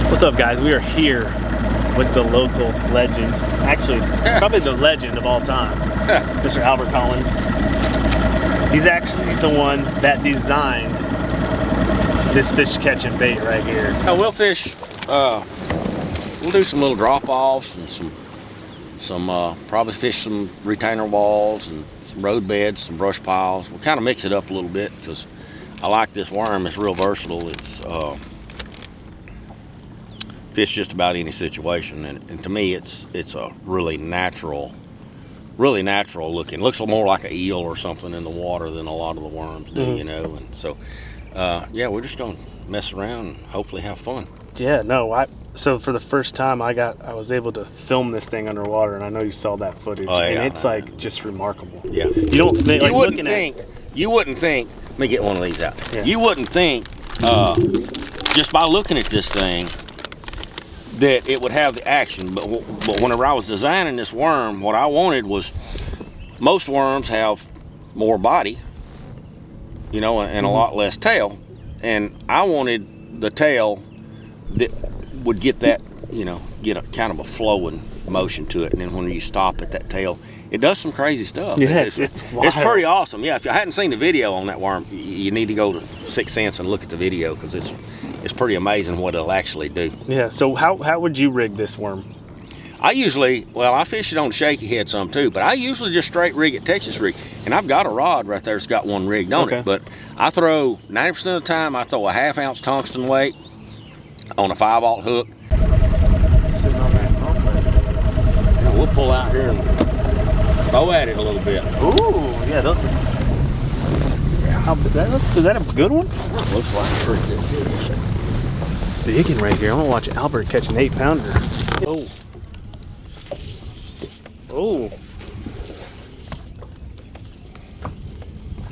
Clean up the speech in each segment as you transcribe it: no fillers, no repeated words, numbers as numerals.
What's up, guys? We are here with the local legend, actually probably the legend of all time, Mr. Albert Collins. He's actually the one that designed this fish catching bait right here. We'll fish, we'll do some little drop-offs and probably fish some retainer walls and some road beds, some brush piles. We'll kind of mix it up a little bit because I like this worm. It's real versatile. It's fish just about any situation, and to me it's a really natural looking. Looks more like an eel or something in the water than a lot of the worms do, you know. And so yeah, we're just gonna mess around and hopefully have fun. Yeah, no, so for the first time I was able to film this thing underwater, and I know you saw that footage. Oh, yeah, and it's like just remarkable. Yeah, you don't think, like, you wouldn't think, let me get one of these out. Yeah. You wouldn't think just by looking at this thing that it would have the action, but whenever I was designing this worm, what I wanted was, most worms have more body, you know, and a lot less tail, and I wanted the tail that would get that, you know, get a kind of a flowing motion to it, and then when you stop at that tail, it does some crazy stuff. Yeah, it's wild. It's pretty awesome. Yeah, if you hadn't seen the video on that worm, you need to go to 6th Sense and look at the video, because it's pretty amazing what it'll actually do. Yeah, so how would you rig this worm? I usually, well, I fish it on shaky head some too, but I usually just straight rig it, Texas rig. And I've got a rod right there that's got one rigged on it, but I throw, 90% of the time, I throw a 1/2 ounce tungsten weight on a 5/0 hook. Sitting on that hump right there. And we'll pull out here and throw at it a little bit. Ooh, yeah, those are, is that a good one? Looks like a pretty good fish. Big one right here. I'm gonna watch Albert catch an 8-pounder. Oh. Oh.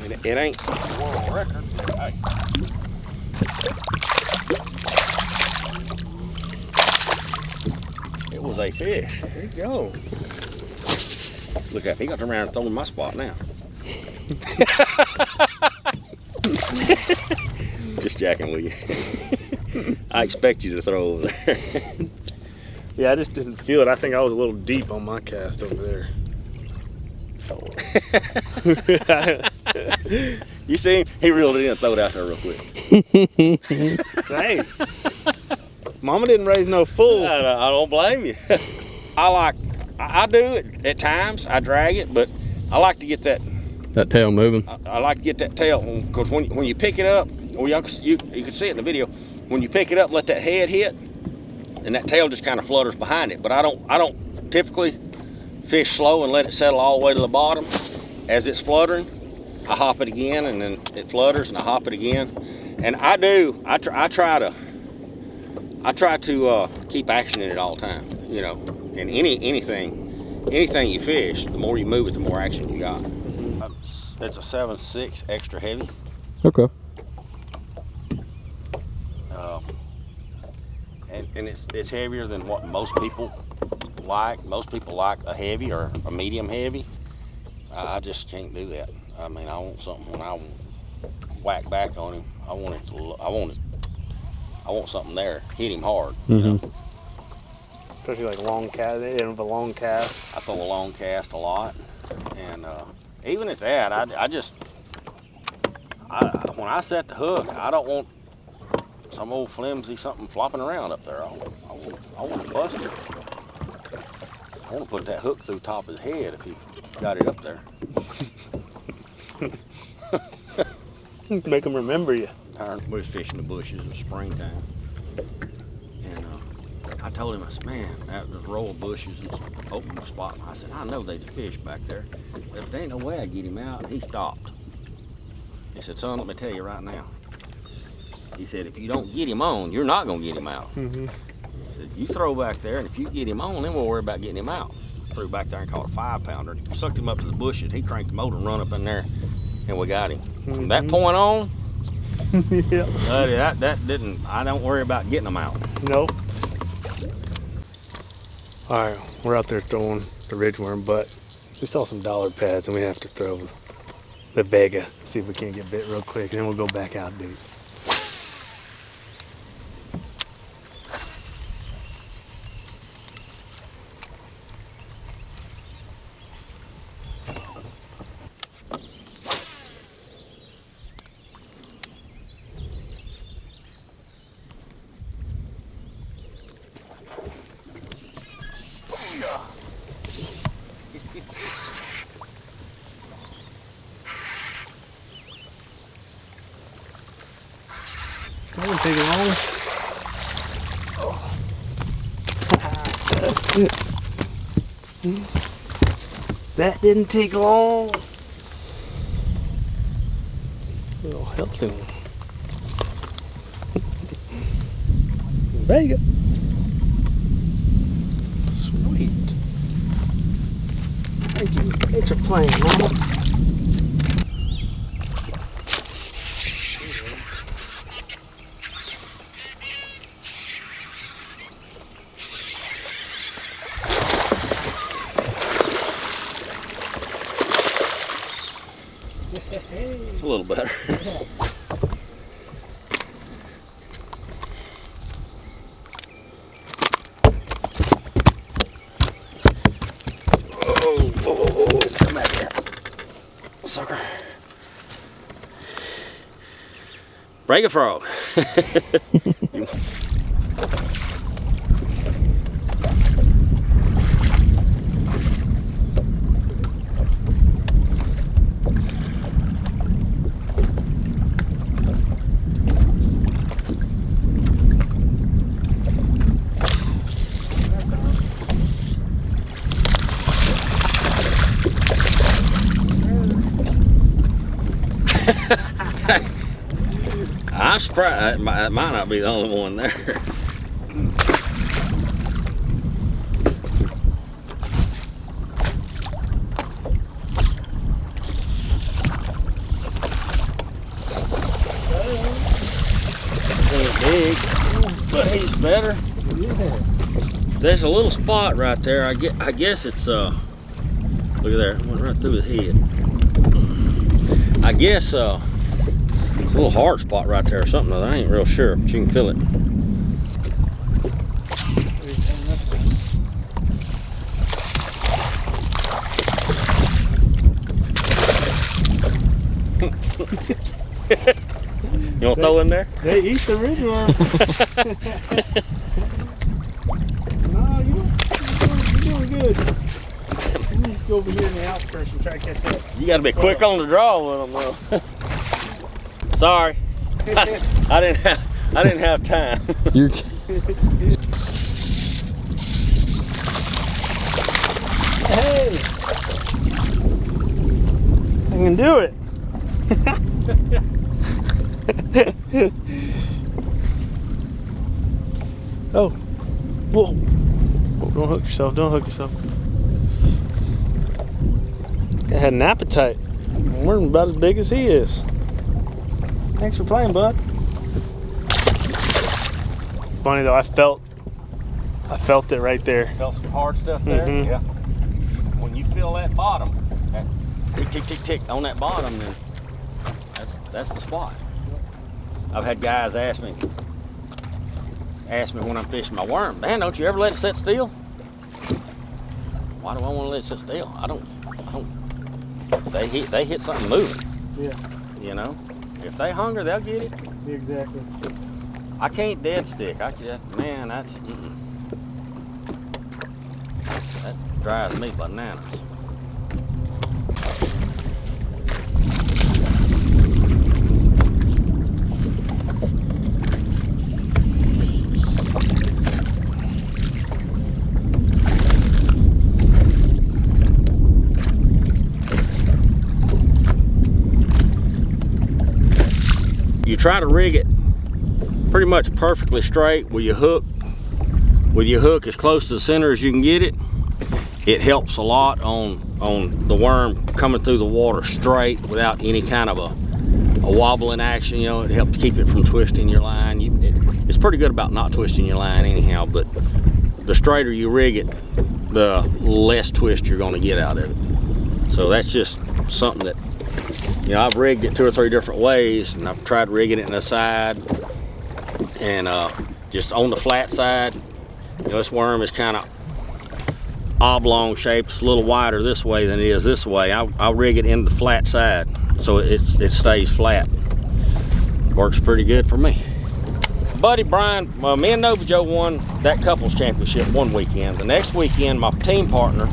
It ain't a world record, but hey. It was a fish. There you go. Look at, he got to turn around and throw in my spot now. Just jacking with you. I expect you to throw over there. Yeah, I just didn't feel it. I think I was a little deep on my cast over there. You see him? He reeled it in and threw it out there real quick. Hey, Mama didn't raise no fool. I don't blame you. I do it at times. I drag it, but I like to get that tail moving. I like to get that tail, because when you pick it up, well, you can see it in the video. When you pick it up, let that head hit, and that tail just kind of flutters behind it. But I don't typically fish slow and let it settle all the way to the bottom. As it's fluttering, I hop it again, and then it flutters, and I hop it again. And I try to keep action in it all the time. You know, and anything you fish, the more you move it, the more action you got. It's a 7.6 extra heavy. Okay. And it's heavier than what most people like. Most people like a heavy or a medium heavy. I just can't do that. I mean, I want something when I whack back on him. I want something there. Hit him hard. You know? Especially like long cast. They have a long cast. I throw a long cast a lot, and even at that, when I set the hook, I don't want some old flimsy something flopping around up there. I want to bust it. I want to put that hook through the top of his head if he got it up there. Make him remember you. We was fishing the bushes in the springtime, and I told him, I said, man, there's a row of bushes and some open spot. I said, I know there's a fish back there, but there ain't no way I get him out. And he stopped. He said, son, let me tell you right now, He said, if you don't get him on, you're not gonna get him out. Mm-hmm. He said, you throw back there, and if you get him on, then we'll worry about getting him out. Threw back there and caught a 5-pounder. Sucked him up to the bushes. He cranked the motor and run up in there, and we got him. From that point on, Yeah. that didn't. I don't worry about getting them out. Nope. All right, we're out there throwing the ridgeworm, but we saw some dollar pads, and we have to throw the Vega. See if we can't get bit real quick, and then we'll go back out, dude. That didn't take long. That didn't take long. Little healthy one. Vega. Sweet. Thank you. Thanks for playing, Mama. It's a little better. Oh, come back here, sucker. Break a frog. I'm surprised that might not be the only one there. Ain't big, but he's better. Yeah. There's a little spot right there. I guess it's look at there, it went right through the head. I guess it's a little hard spot right there or something. I ain't real sure, but you can feel it. You want to throw in there? They eat the ridgeworm. No, you're doing good. You need to go over here in the outskirts and try to catch that. You got to be quick on the draw with them, though. Sorry, I didn't have time. You're Hey, I can do it. Oh, whoa. Whoa, don't hook yourself, don't hook yourself. Guy had an appetite. We're about as big as he is. Thanks for playing, bud. Funny though, I felt it right there. Felt some hard stuff there? Mhm. Yeah. When you feel that bottom, that tick, tick, tick, tick on that bottom, then that's the spot. I've had guys ask me when I'm fishing my worm, man, don't you ever let it sit still? Why do I want to let it sit still? I don't. They hit something moving. Yeah, You know, if they hungry, they'll get it. exactly. I can't dead stick. That drives me bananas. You try to rig it pretty much perfectly straight with your hook. With your hook as close to the center as you can get it. It helps a lot on the worm coming through the water straight without any kind of a wobbling action. You know, it helps keep it from twisting your line. It's pretty good about not twisting your line anyhow, but the straighter you rig it, the less twist you're gonna get out of it. So that's just something that, you know, I've rigged it 2 or 3 different ways, and I've tried rigging it in the side and just on the flat side. You know, this worm is kind of oblong shape. It's a little wider this way than it is this way. I'll rig it in the flat side so it stays flat. Works pretty good for me. Buddy Brian, me and Nova Joe won that couples championship one weekend. The next weekend, my team partner,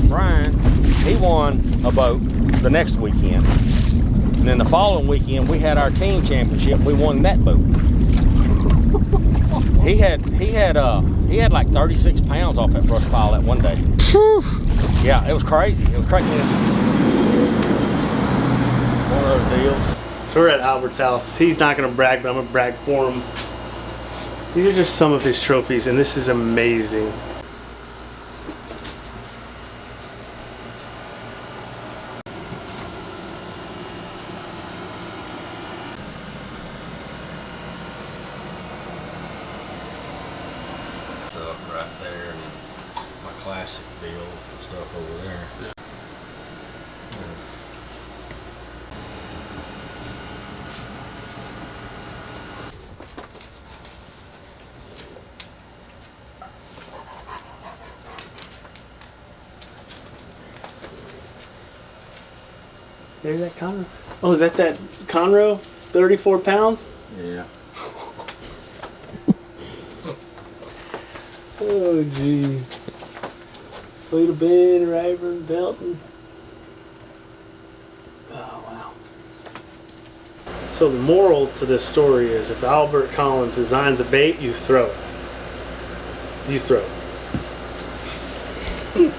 Brian, he won a boat the next weekend. And then the following weekend, we had our team championship. We won that boat. He had like 36 pounds off that brush pile that one day. Yeah, it was crazy. It was crazy. One of those deals. So we're at Albert's house. He's not gonna brag, but I'm gonna brag for him. These are just some of his trophies, and this is amazing. Stuff right there, and then my classic deal and stuff over there. Yeah. There's that Conroe. Oh, is that Conroe? 34 pounds? Yeah. Oh, jeez. Toledo Bend, Rayburn, Belton. Oh, wow. So the moral to this story is if Albert Collins designs a bait, you throw it. You throw it.